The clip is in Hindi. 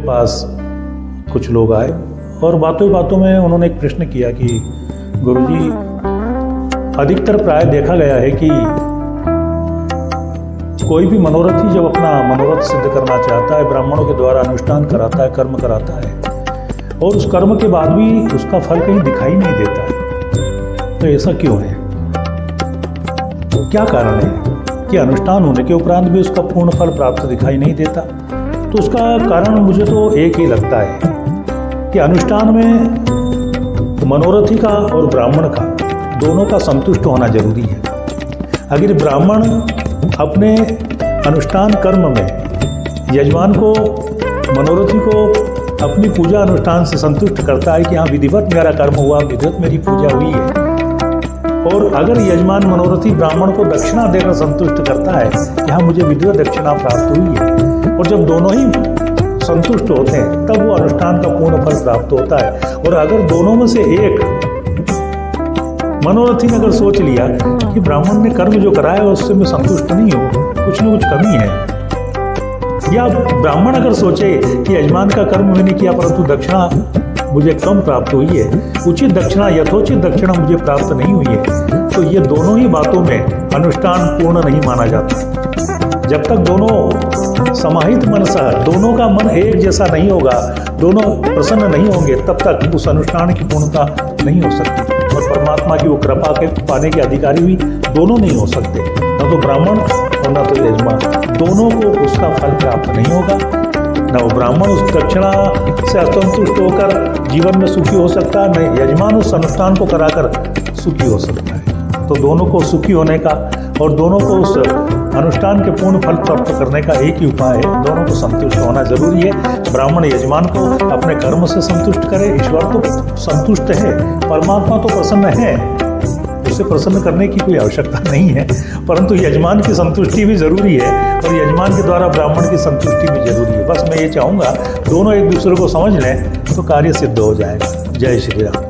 पास कुछ लोग आए और बातों बातों में उन्होंने एक प्रश्न किया कि गुरुजी, अधिकतर प्राय देखा गया है कि कोई भी मनोरथी जब अपना मनोरथ सिद्ध करना चाहता है, ब्राह्मणों के द्वारा अनुष्ठान कराता है, कर्म कराता है, और उस कर्म के बाद भी उसका फल कहीं दिखाई नहीं देता है। तो ऐसा क्यों है? क्या कारण है कि अनुष्ठान होने के उपरांत भी उसका पूर्ण फल प्राप्त दिखाई नहीं देता? तो उसका कारण मुझे तो एक ही लगता है कि अनुष्ठान में मनोरथी का और ब्राह्मण का दोनों का संतुष्ट होना जरूरी है। अगर ब्राह्मण अपने अनुष्ठान कर्म में यजमान को, मनोरथी को अपनी पूजा अनुष्ठान से संतुष्ट करता है कि हाँ विधिवत मेरा कर्म हुआ, विधिवत मेरी पूजा हुई है, और अगर यजमान मनोरथी ब्राह्मण को दक्षिणा देकर संतुष्ट करता है कि हाँ मुझे विधिवत दक्षिणा प्राप्त हुई है, और जब दोनों ही संतुष्ट होते हैं तब वो अनुष्ठान का पूर्ण फल प्राप्त होता है। और अगर दोनों में से एक मनोरथी ने अगर सोच लिया कि ब्राह्मण ने कर्म जो कराया उससे मैं संतुष्ट नहीं हूँ, कुछ न कुछ कमी है, या ब्राह्मण अगर सोचे कि यजमान का कर्म मैंने किया परंतु दक्षिणा मुझे कम प्राप्त हुई है, उचित दक्षिणा, यथोचित दक्षिणा मुझे प्राप्त नहीं हुई है, तो ये दोनों ही बातों में अनुष्ठान पूर्ण नहीं माना जाता। जब तक दोनों समाहित मन सह, दोनों का मन एक जैसा नहीं होगा, दोनों प्रसन्न नहीं होंगे, तब तक उस अनुष्ठान की पूर्णता नहीं हो सकती, और परमात्मा की वो कृपा के पाने के अधिकारी भी दोनों नहीं हो सकते। न तो ब्राह्मण और न तो यजमान, दोनों को उसका फल प्राप्त नहीं होगा। न वो ब्राह्मण उस दक्षिणा से असंतुष्ट होकर जीवन में सुखी हो सकता है, न यजमान उस अनुष्ठान को कराकर सुखी हो सकता है। तो दोनों को सुखी होने का और दोनों को उस अनुष्ठान के पूर्ण फल प्राप्त करने का एक ही उपाय है, दोनों को संतुष्ट होना जरूरी है। ब्राह्मण यजमान को अपने कर्म से संतुष्ट करे, ईश्वर तो संतुष्ट है, परमात्मा तो प्रसन्न है, उसे प्रसन्न करने की कोई आवश्यकता नहीं है, परंतु यजमान की संतुष्टि भी जरूरी है और यजमान के द्वारा ब्राह्मण की संतुष्टि भी जरूरी है। बस मैं ये चाहूँगा दोनों एक दूसरे को समझ लें तो कार्य सिद्ध हो जाएगा। जय श्री राम।